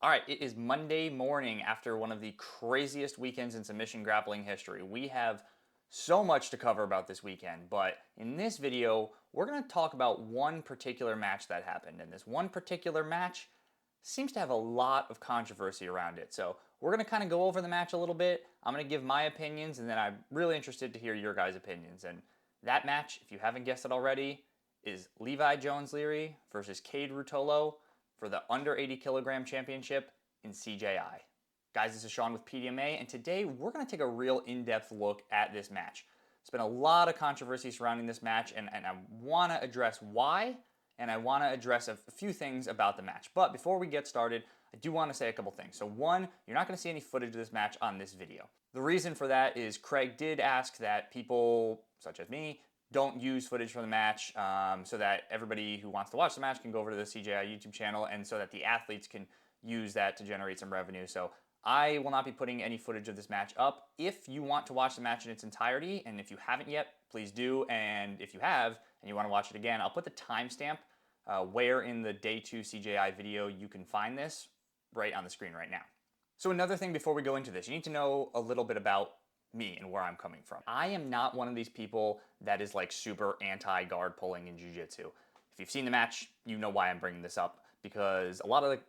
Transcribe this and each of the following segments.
All right, it is Monday morning after one of the craziest weekends in submission grappling history. We have so much to cover about this weekend, but in this video, we're going to talk about one particular match that happened. And this one particular match seems to have a lot of controversy around it. So we're going to kind of go over the match a little bit. I'm going to give my opinions, and then I'm really interested to hear your guys' opinions. And that match, if you haven't guessed it already, is Levi Jones-Leary versus Kade Ruotolo for the under 80 kilogram championship in CJI. Guys, this is Sean with PDMA, and today we're going to take a real in-depth look at this match. There's been a lot of controversy surrounding this match, and I want to address why, and I want to address a few things about the match. But before we get started, I do want to say a couple things. So one, you're not going to see any footage of this match on this video. The reason for that is Craig did ask that people, such as me, don't use footage from the match so that everybody who wants to watch the match can go over to the CJI YouTube channel and so that the athletes can use that to generate some revenue. So I will not be putting any footage of this match up. If you want to watch the match in its entirety, and if you haven't yet, please do. And if you have and you want to watch it again, I'll put the timestamp where in the day 2 CJI video you can find this right on the screen right now. So another thing before we go into this, you need to know a little bit about me and where I'm coming from. I am not one of these people that is like super anti-guard pulling in jiu-jitsu. If you've seen the match, you know why I'm bringing this up, because a lot of the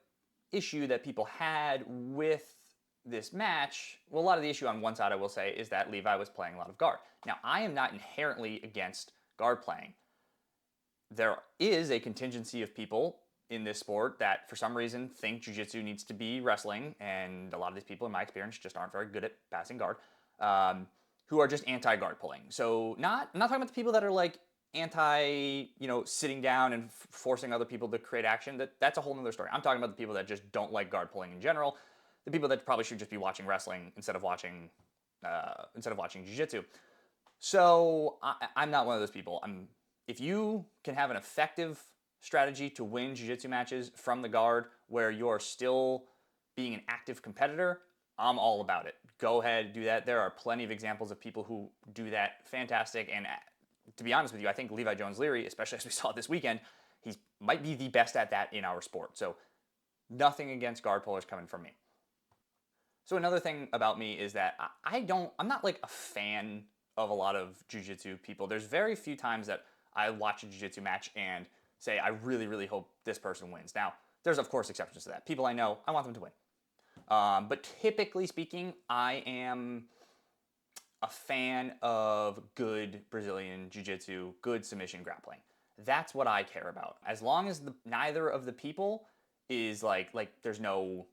issue that people had with this match, well, a lot of the issue on one side, I will say, is that Levi was playing a lot of guard. Now, I am not inherently against guard playing. There is a contingency of people in this sport that for some reason think jiu-jitsu needs to be wrestling, and a lot of these people, in my experience, just aren't very good at passing guard. Who are just anti-guard pulling. So I'm not talking about the people that are like anti, sitting down and forcing other people to create action. That's a whole nother story. I'm talking about the people that just don't like guard pulling in general. The people that probably should just be watching wrestling instead of watching jiu-jitsu. So I'm not one of those people. If you can have an effective strategy to win jiu-jitsu matches from the guard where you're still being an active competitor, I'm all about it. Go ahead, do that. There are plenty of examples of people who do that fantastic. And to be honest with you, I think Levi Jones-Leary, especially as we saw this weekend, he might be the best at that in our sport. So nothing against guard pullers coming from me. So another thing about me is that I'm not like a fan of a lot of jiu-jitsu people. There's very few times that I watch a jiu-jitsu match and say, I really, really hope this person wins. Now, there's of course exceptions to that. People I know, I want them to win. But typically speaking, I am a fan of good Brazilian Jiu-Jitsu, good submission grappling. That's what I care about. As long as neither of the people is like there's no,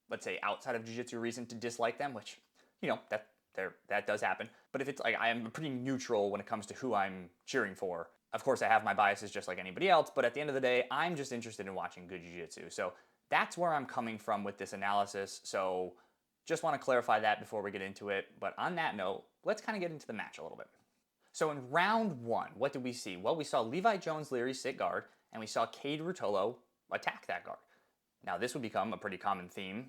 let's say, outside of Jiu-Jitsu reason to dislike them, which, that does happen. But if it's like I am pretty neutral when it comes to who I'm cheering for. Of course, I have my biases just like anybody else, but at the end of the day, I'm just interested in watching good Jiu-Jitsu. So that's where I'm coming from with this analysis, so just want to clarify that before we get into it. But on that note, let's kind of get into the match a little bit. So in round 1, what did we see? Well, we saw Levi Jones-Leary sit guard, and we saw Kade Ruotolo attack that guard. Now, this would become a pretty common theme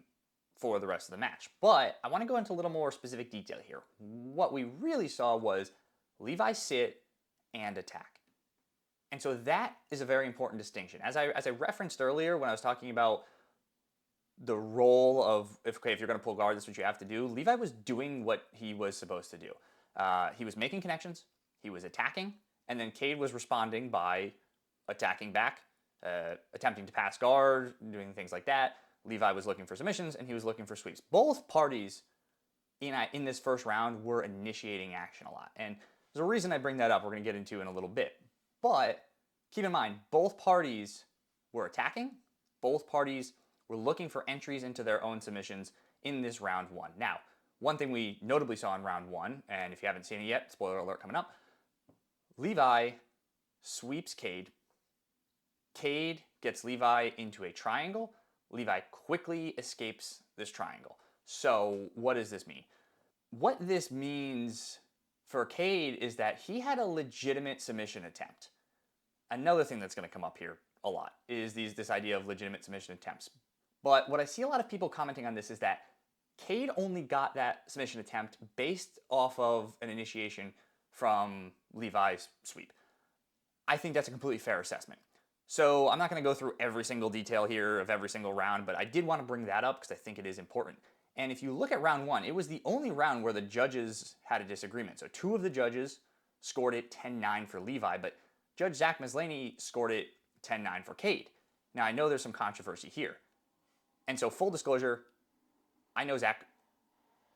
for the rest of the match, but I want to go into a little more specific detail here. What we really saw was Levi sit and attack. And so that is a very important distinction. As I referenced earlier when I was talking about the role of, if you're going to pull guard, that's what you have to do. Levi was doing what he was supposed to do. He was making connections, he was attacking, and then Kade was responding by attacking back, attempting to pass guard, doing things like that. Levi was looking for submissions, and he was looking for sweeps. Both parties in this first round were initiating action a lot. And there's a reason I bring that up we're going to get into in a little bit. But keep in mind, both parties were attacking. Both parties were looking for entries into their own submissions in this round 1. Now, one thing we notably saw in round 1, and if you haven't seen it yet, spoiler alert coming up, Levi sweeps Kade. Kade gets Levi into a triangle. Levi quickly escapes this triangle. So what does this mean? What this means for Kade is that he had a legitimate submission attempt. Another thing that's going to come up here a lot is this idea of legitimate submission attempts. But what I see a lot of people commenting on this is that Kade only got that submission attempt based off of an initiation from Levi's sweep. I think that's a completely fair assessment. So I'm not going to go through every single detail here of every single round, but I did want to bring that up because I think it is important. And if you look at round one, it was the only round where the judges had a disagreement. So two of the judges scored it 10-9 for Levi, but Judge Zach Mislaney scored it 10-9 for Kade. Now I know there's some controversy here. And so full disclosure, I know Zach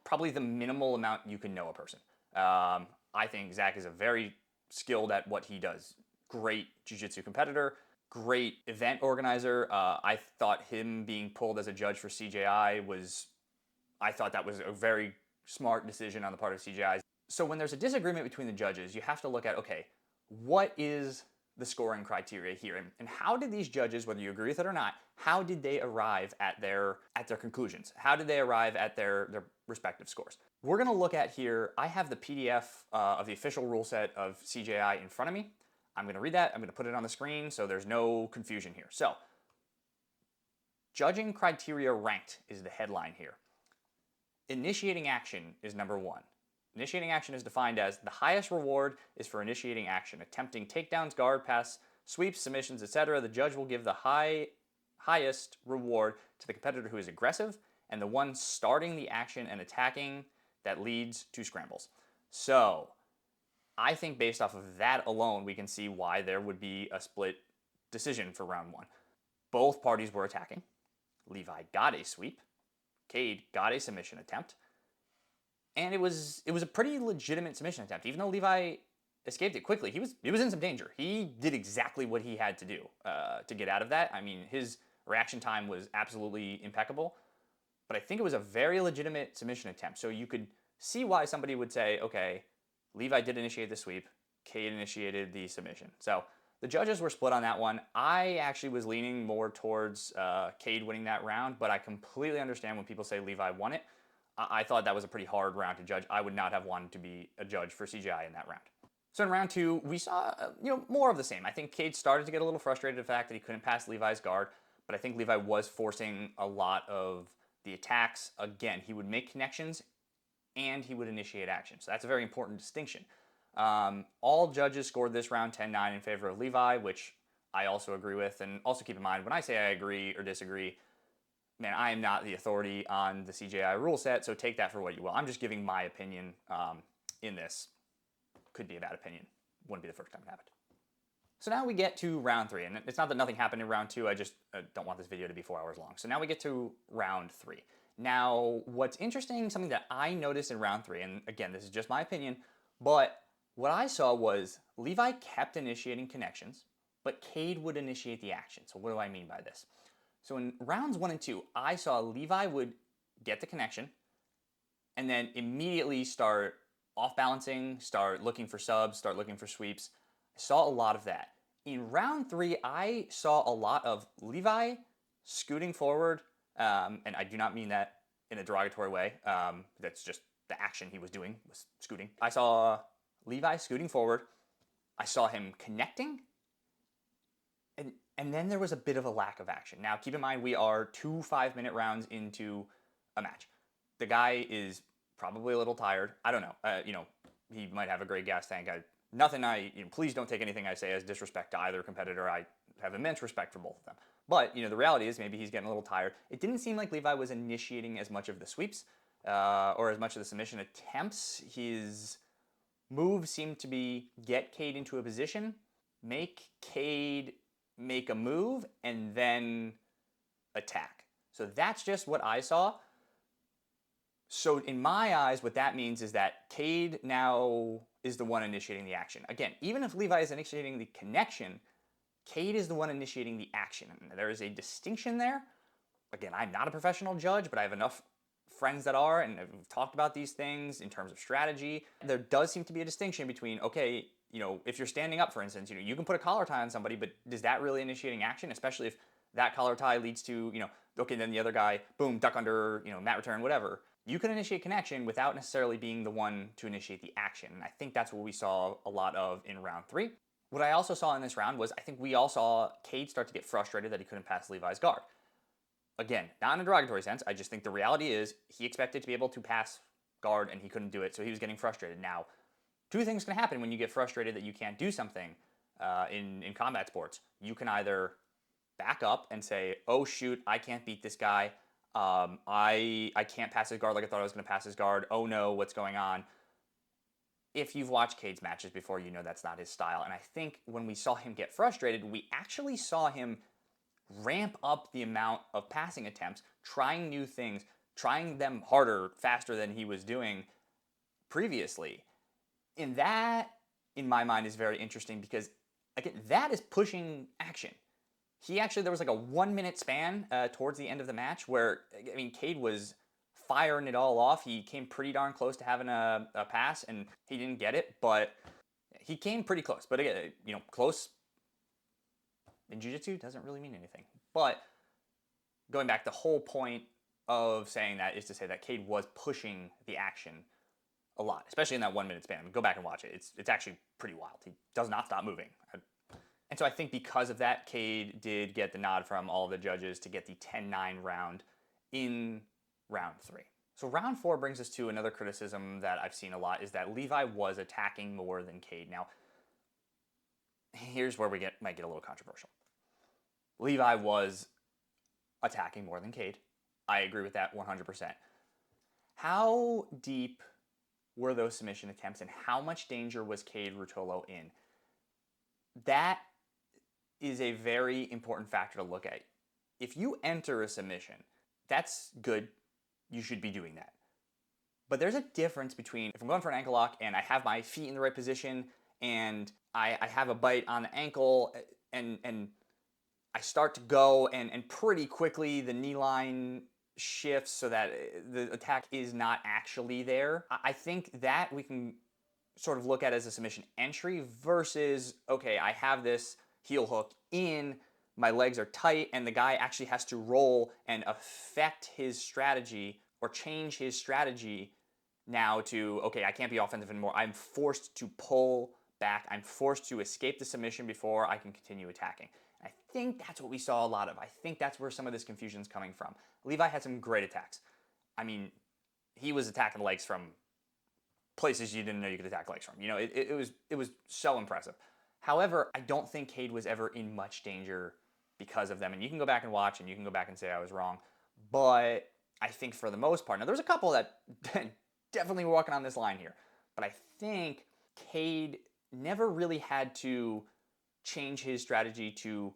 probably the minimal amount you can know a person. I think Zach is a very skilled at what he does. Great jiu-jitsu competitor, great event organizer. I thought him being pulled as a judge for CJI I thought that was a very smart decision on the part of CJI. So when there's a disagreement between the judges, you have to look at, okay, what is the scoring criteria here? And how did these judges, whether you agree with it or not, how did they arrive at their conclusions? How did they arrive at their respective scores? We're going to look at here, I have the PDF of the official rule set of CJI in front of me. I'm going to read that. I'm going to put it on the screen so there's no confusion here. So, judging criteria ranked is the headline here. Initiating action is number one. Initiating action is defined as the highest reward is for initiating action, attempting takedowns, guard pass, sweeps, submissions, etc. The judge will give the highest reward to the competitor who is aggressive and the one starting the action and attacking that leads to scrambles. So, I think based off of that alone, we can see why there would be a split decision for round one. Both parties were attacking. Levi got a sweep. Kade got a submission attempt. And it was a pretty legitimate submission attempt. Even though Levi escaped it quickly, he was in some danger. He did exactly what he had to do to get out of that. I mean, his reaction time was absolutely impeccable. But I think it was a very legitimate submission attempt. So you could see why somebody would say, okay, Levi did initiate the sweep. Kade initiated the submission. So the judges were split on that one. I actually was leaning more towards Kade winning that round, but I completely understand when people say Levi won it. I thought that was a pretty hard round to judge. I would not have wanted to be a judge for CJI in that round. So in round two, we saw more of the same. I think Kade started to get a little frustrated with the fact that he couldn't pass Levi's guard, but I think Levi was forcing a lot of the attacks. Again, he would make connections and he would initiate action. So that's a very important distinction. All judges scored this round 10-9 in favor of Levi, which I also agree with. And also keep in mind, when I say I agree or disagree, man, I am not the authority on the CJI rule set, so take that for what you will. I'm just giving my opinion in this. Could be a bad opinion. Wouldn't be the first time it happened. So now we get to round three, and it's not that nothing happened in round two, I just don't want this video to be 4 hours long. So now we get to round three. Now, what's interesting, something that I noticed in round three, and again, this is just my opinion, but what I saw was Levi kept initiating connections, but Kade would initiate the action. So what do I mean by this? So in rounds 1 and 2, I saw Levi would get the connection and then immediately start off-balancing, start looking for subs, start looking for sweeps. I saw a lot of that. In round 3, I saw a lot of Levi scooting forward, and I do not mean that in a derogatory way. That's just the action he was doing, was scooting. I saw Levi scooting forward. I saw him connecting. And then there was a bit of a lack of action. Now, keep in mind, we are 2 5-minute rounds into a match. The guy is probably a little tired. I don't know. He might have a great gas tank. Please don't take anything I say as disrespect to either competitor. I have immense respect for both of them. But, the reality is maybe he's getting a little tired. It didn't seem like Levi was initiating as much of the sweeps or as much of the submission attempts. His move seemed to be get Kade into a position, make Kade make a move, and then attack. So that's just what I saw. So in my eyes, what that means is that Kade now is the one initiating the action. Again, even if Levi is initiating the connection, Kade is the one initiating the action. And there is a distinction there. Again, I'm not a professional judge, but I have enough friends that are, and we've talked about these things in terms of strategy. There does seem to be a distinction between, okay, if you're standing up, for instance, you can put a collar tie on somebody, but is that really initiating action? Especially if that collar tie leads to, okay, then the other guy, boom, duck under, mat return, whatever. You can initiate connection without necessarily being the one to initiate the action. And I think that's what we saw a lot of in round 3. What I also saw in this round was I think we all saw Kade start to get frustrated that he couldn't pass Levi's guard. Again, not in a derogatory sense. I just think the reality is he expected to be able to pass guard and he couldn't do it, so he was getting frustrated. Now, 2 things can happen when you get frustrated that you can't do something. in combat sports. You can either back up and say, oh shoot, I can't beat this guy. I can't pass his guard like I thought I was going to pass his guard. Oh no, what's going on? If you've watched Kade's matches before, you know that's not his style. And I think when we saw him get frustrated, we actually saw him ramp up the amount of passing attempts, trying new things, trying them harder, faster than he was doing previously. And that, in my mind, is very interesting because, again, that is pushing action. There was like a 1 minute span towards the end of the match where, I mean, Kade was firing it all off. He came pretty darn close to having a pass, and he didn't get it, but he came pretty close. But again, close in jiu-jitsu doesn't really mean anything. But going back, the whole point of saying that is to say that Kade was pushing the action a lot, especially in that 1 minute span. I mean, go back and watch it. It's actually pretty wild. He does not stop moving. And so I think because of that, Kade did get the nod from all of the judges to get the 10-9 round in round 3. So round 4 brings us to another criticism that I've seen a lot, is that Levi was attacking more than Kade. Now, here's where we might get a little controversial. Levi was attacking more than Kade. I agree with that 100%. How deep were those submission attempts, and how much danger was Kade Ruotolo in? That is a very important factor to look at. If you enter a submission, that's good. You should be doing that. But there's a difference between if I'm going for an ankle lock and I have my feet in the right position and I have a bite on the ankle and I start to go and pretty quickly the knee line shifts so that the attack is not actually there. I think that we can sort of look at as a submission entry versus, okay, I have this heel hook in, my legs are tight, and the guy actually has to roll and affect his strategy or change his strategy now to, okay, I can't be offensive anymore. I'm forced to pull back. I'm forced to escape the submission before I can continue attacking. And I think that's what we saw a lot of. I think that's where some of this confusion is coming from. Levi had some great attacks. I mean, he was attacking legs from places you didn't know you could attack legs from. It was so impressive. However, I don't think Kade was ever in much danger because of them. And you can go back and watch, and you can go back and say I was wrong. But I think for the most part, now there's a couple that definitely were walking on this line here. But I think Kade never really had to change his strategy to,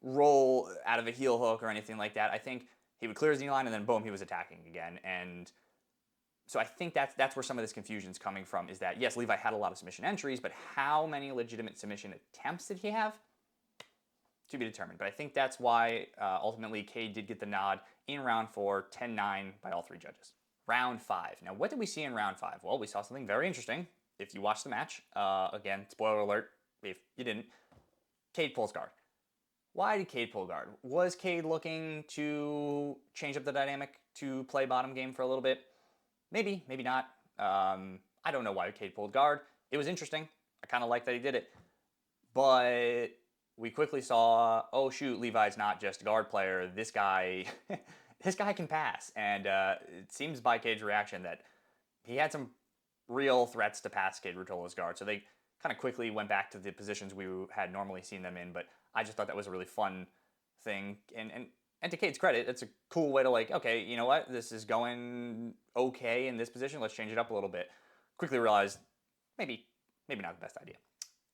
roll out of a heel hook or anything like that. I think he would clear his knee line, and then boom, he was attacking again. And so I think that's where some of this confusion is coming from, is that, yes, Levi had a lot of submission entries, but how many legitimate submission attempts did he have? To be determined. But I think that's why ultimately Kade did get the nod in round 4, 10-9 by all 3 judges. Round 5. Now, what did we see in round 5? Well, we saw something very interesting. If you watched the match, again, spoiler alert, if you didn't, Kade pulls guard. Why did Kade pull guard? Was Kade looking to change up the dynamic to play bottom game for a little bit? Maybe, maybe not. I don't know why Kade pulled guard. It was interesting. I kind of like that he did it. But we quickly saw, oh shoot, Levi's not just a guard player. This guy, this guy can pass. And it seems by Kade's reaction that he had some real threats to pass Kade Ruotolo's guard. So they kind of quickly went back to the positions we had normally seen them in. But I just thought that was a really fun thing. And to Kade's credit, it's a cool way to okay, you know what? This is going okay in this position. Let's change it up a little bit. Quickly realized maybe not the best idea.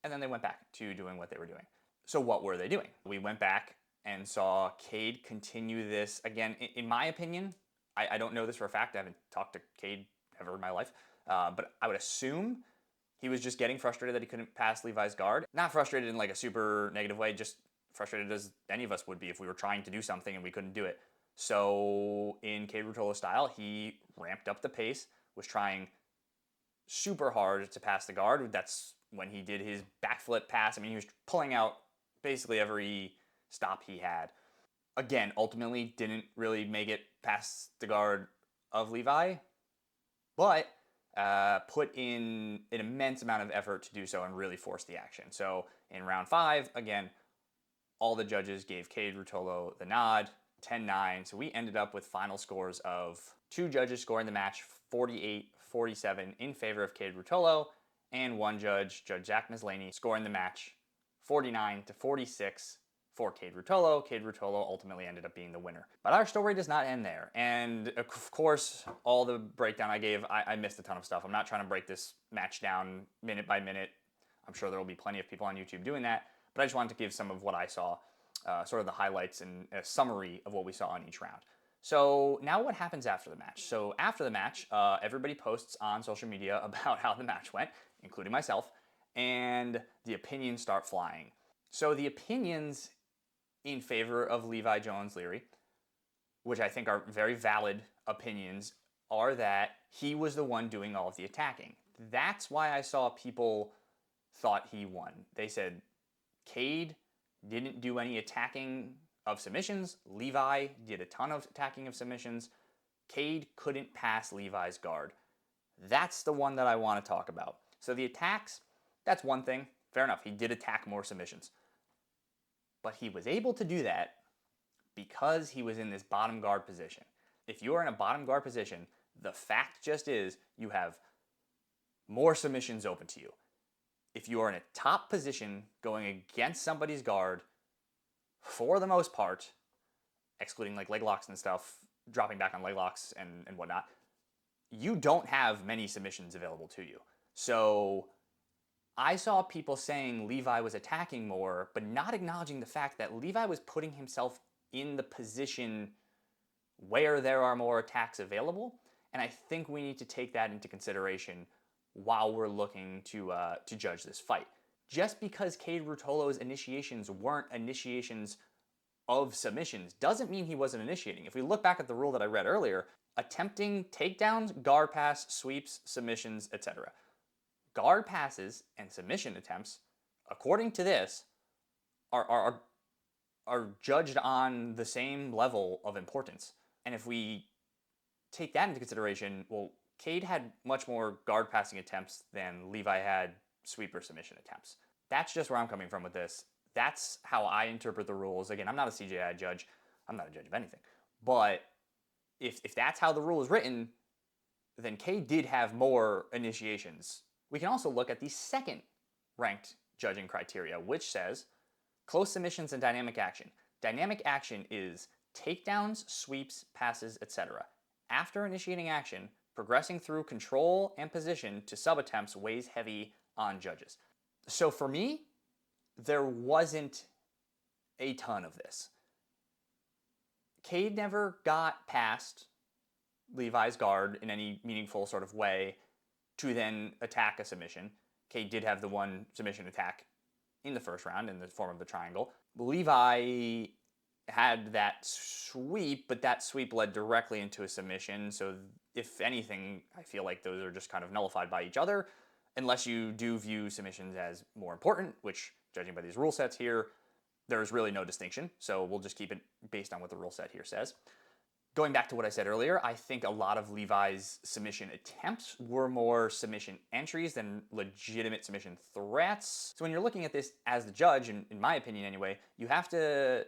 And then they went back to doing what they were doing. So what were they doing? We went back and saw Kade continue this. Again, in my opinion, I don't know this for a fact. I haven't talked to Kade ever in my life. But I would assume he was just getting frustrated that he couldn't pass Levi's guard. Not frustrated in a super negative way, just frustrated as any of us would be if we were trying to do something and we couldn't do it. So in Kade Ruotolo style, he ramped up the pace, was trying super hard to pass the guard. That's when he did his backflip pass. I mean, he was pulling out basically every stop he had. Again, ultimately didn't really make it past the guard of Levi, but put in an immense amount of effort to do so and really force the action. So in round 5, again, all the judges gave Kade Ruotolo the nod, 10-9. So we ended up with final scores of 2 judges scoring the match 48-47 in favor of Kade Ruotolo, and 1 judge, Judge Zach Mislaney, scoring the match 49 to 46 for Kade Ruotolo. Kade Ruotolo ultimately ended up being the winner. But our story does not end there. And of course, all the breakdown I gave, I missed a ton of stuff. I'm not trying to break this match down minute by minute. I'm sure there will be plenty of people on YouTube doing that. But I just wanted to give some of what I saw, sort of the highlights and a summary of what we saw in each round. So now what happens after the match? So after the match, everybody posts on social media about how the match went, including myself, and the opinions start flying. So the opinions in favor of Levi Jones-Leary, which I think are very valid opinions, are that he was the one doing all of the attacking. That's why I saw people thought he won. They said Kade didn't do any attacking of submissions. Levi did a ton of attacking of submissions. Kade couldn't pass Levi's guard. That's the one that I want to talk about. So the attacks, that's one thing. Fair enough, he did attack more submissions. But he was able to do that because he was in this bottom guard position. If you are in a bottom guard position, the fact just is you have more submissions open to you. If you are in a top position going against somebody's guard, for the most part, excluding like leg locks and stuff, dropping back on leg locks and whatnot, you don't have many submissions available to you. So I saw people saying Levi was attacking more, but not acknowledging the fact that Levi was putting himself in the position where there are more attacks available. And I think we need to take that into consideration while we're looking to judge this fight. Just because Kade Ruotolo's initiations weren't initiations of submissions doesn't mean he wasn't initiating. If we look back at the rule that I read earlier, attempting takedowns, guard pass, sweeps, submissions, etc. Guard passes and submission attempts, according to this, are judged on the same level of importance. And if we take that into consideration, well, Kade had much more guard passing attempts than Levi had sweep or submission attempts. That's just where I'm coming from with this. That's how I interpret the rules. Again, I'm not a CJI judge. I'm not a judge of anything. But if that's how the rule is written, then Kade did have more initiations. We can also look at the second ranked judging criteria, which says close submissions and dynamic action. Dynamic action is takedowns, sweeps, passes, etc. After initiating action, progressing through control and position to sub-attempts weighs heavy on judges. So for me, there wasn't a ton of this. Kade never got past Levi's guard in any meaningful sort of way to then attack a submission. Kade did have the one submission attack in the first round in the form of the triangle. Levi had that sweep, but that sweep led directly into a submission. So if anything, I feel like those are just kind of nullified by each other, unless you do view submissions as more important, which, judging by these rule sets here, there's really no distinction. So we'll just keep it based on what the rule set here says. Going back to what I said earlier, I think a lot of Levi's submission attempts were more submission entries than legitimate submission threats. So when you're looking at this as the judge, in my opinion anyway, you have to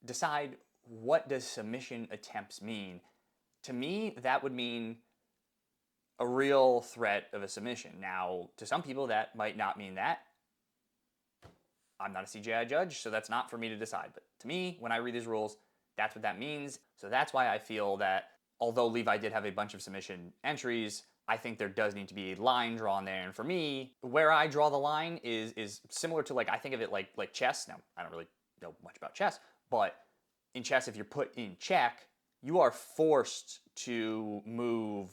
decide, what does submission attempts mean? To me, that would mean a real threat of a submission. Now, to some people, that might not mean that. I'm not a CJI judge, so that's not for me to decide. But to me, when I read these rules, that's what that means. So that's why I feel that although Levi did have a bunch of submission entries, I think there does need to be a line drawn there. And for me, where I draw the line is similar to, like, I think of it like chess. Now, I don't really know much about chess, but in chess, if you're put in check, you are forced to move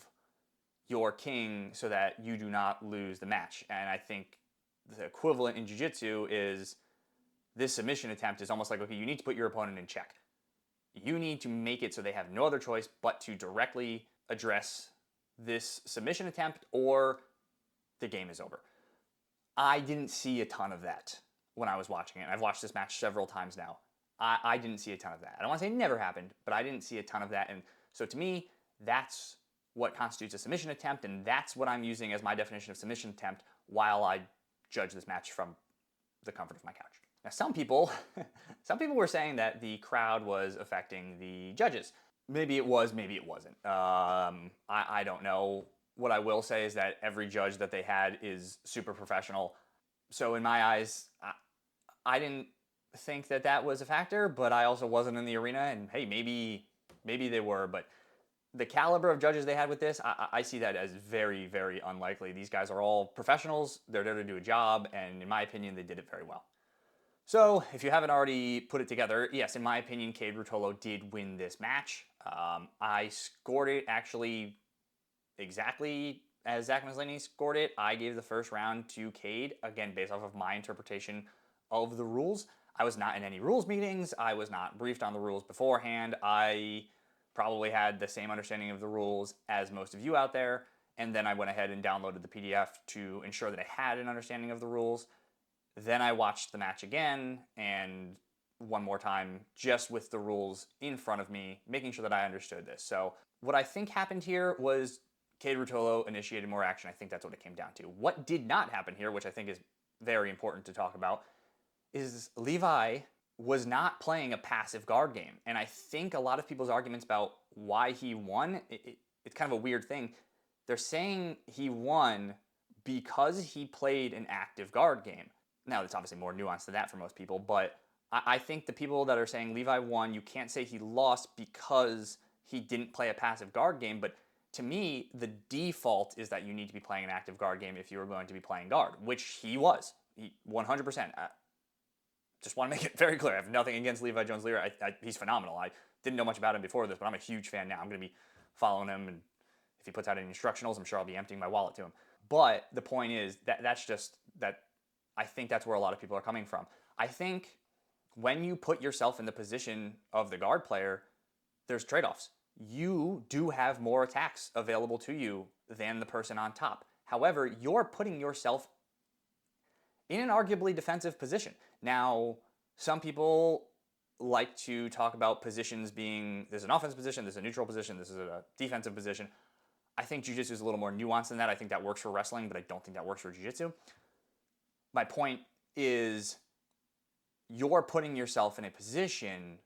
your king so that you do not lose the match. And I think the equivalent in jiu-jitsu is this submission attempt is almost like, okay, you need to put your opponent in check. You need to make it so they have no other choice but to directly address this submission attempt, or the game is over. I didn't see a ton of that when I was watching it. I've watched this match several times now. I didn't see a ton of that. I don't want to say it never happened, but I didn't see a ton of that. And so to me, that's what constitutes a submission attempt, and that's what I'm using as my definition of submission attempt while I judge this match from the comfort of my couch. Now, some people were saying that the crowd was affecting the judges. Maybe it was, maybe it wasn't. I don't know. What I will say is that every judge that they had is super professional. So in my eyes, I didn't think that that was a factor, but I also wasn't in the arena, and hey, maybe they were, but the caliber of judges they had with this, I see that as very, very unlikely. These guys are all professionals. They're there to do a job, and in my opinion, they did it very well. So, if you haven't already put it together, yes, in my opinion, Kade Ruotolo did win this match. I scored it actually exactly as Zach Maslany scored it. I gave the first round to Kade, again, based off of my interpretation of the rules. I was not in any rules meetings. I was not briefed on the rules beforehand. I probably had the same understanding of the rules as most of you out there, and then I went ahead and downloaded the PDF to ensure that I had an understanding of the rules. Then I watched the match again, and one more time, just with the rules in front of me, making sure that I understood this. So what I think happened here was Kade Ruotolo initiated more action. I think that's what it came down to. What did not happen here, which I think is very important to talk about, is Levi was not playing a passive guard game. And I think a lot of people's arguments about why he won, it's kind of a weird thing. They're saying he won because he played an active guard game. Now, it's obviously more nuanced than that for most people, but I think the people that are saying Levi won, you can't say he lost because he didn't play a passive guard game. But to me, the default is that you need to be playing an active guard game if you are going to be playing guard, which he was. He 100%. Just want to make it very clear. I have nothing against Levi Jones-Leary. He's phenomenal. I didn't know much about him before this, but I'm a huge fan now. I'm going to be following him, and if he puts out any instructionals, I'm sure I'll be emptying my wallet to him. But the point is that's just that. I think that's where a lot of people are coming from. I think when you put yourself in the position of the guard player, there's trade-offs. You do have more attacks available to you than the person on top. However, you're putting yourself in an arguably defensive position. Now, some people like to talk about positions being, there's an offensive position, there's a neutral position, this is a defensive position. I think jiu-jitsu is a little more nuanced than that. I think that works for wrestling, but I don't think that works for jiu-jitsu. My point is you're putting yourself in a position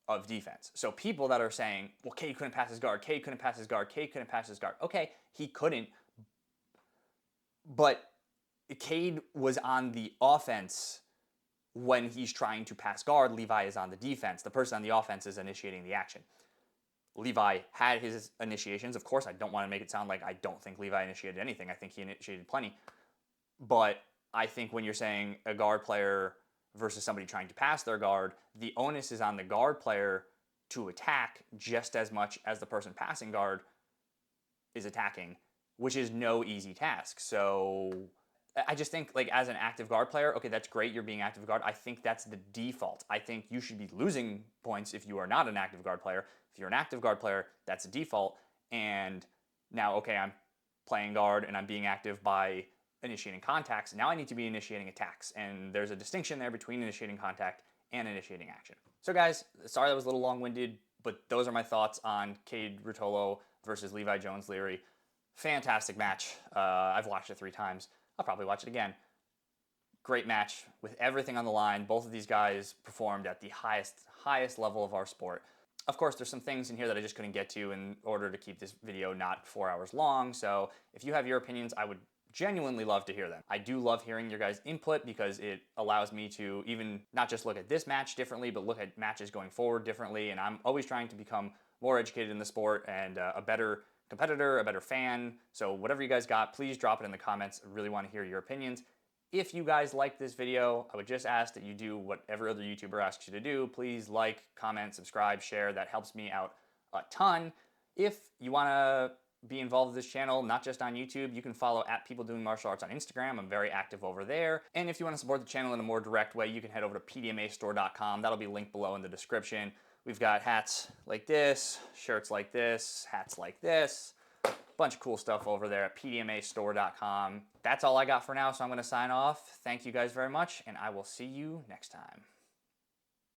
of defense. So people that are saying, well, Kade couldn't pass his guard, Kade couldn't pass his guard, Kade couldn't pass his guard. Okay, he couldn't, but Kade was on the offense when he's trying to pass guard. Levi is on the defense. The person on the offense is initiating the action. Levi had his initiations. Of course, I don't want to make it sound like I don't think Levi initiated anything. I think he initiated plenty. But I think when you're saying a guard player versus somebody trying to pass their guard, the onus is on the guard player to attack just as much as the person passing guard is attacking, which is no easy task. So I just think, like, as an active guard player, okay, that's great, you're being active guard. I think that's the default. I think you should be losing points if you are not an active guard player. If you're an active guard player, that's a default. And now, okay, I'm playing guard and I'm being active by initiating contacts. Now I need to be initiating attacks, and there's a distinction there between initiating contact and initiating action. So guys, sorry that was a little long-winded, but those are my thoughts on Kade Ruotolo versus Levi Jones-Leary. Fantastic match. I've watched it 3 times. I'll probably watch it again. Great match with everything on the line. Both of these guys performed at the highest level of our sport. Of course, there's some things in here that I just couldn't get to in order to keep this video not 4 hours long. So if you have your opinions, I would genuinely love to hear them. I do love hearing your guys' input because it allows me to even not just look at this match differently, but look at matches going forward differently. And I'm always trying to become more educated in the sport and a better competitor, a better fan. So whatever you guys got, please drop it in the comments. I really want to hear your opinions. If you guys like this video, I would just ask that you do what every other YouTuber asks you to do. Please like, comment, subscribe, share. That helps me out a ton. If you want to be involved with this channel, not just on YouTube, you can follow @PeopleDoingMartialArts on Instagram. I'm very active over there. And if you want to support the channel in a more direct way, you can head over to PDMAstore.com. That'll be linked below in the description. We've got hats like this, shirts like this, hats like this, a bunch of cool stuff over there at PDMAstore.com. That's all I got for now, so I'm going to sign off. Thank you guys very much, and I will see you next time.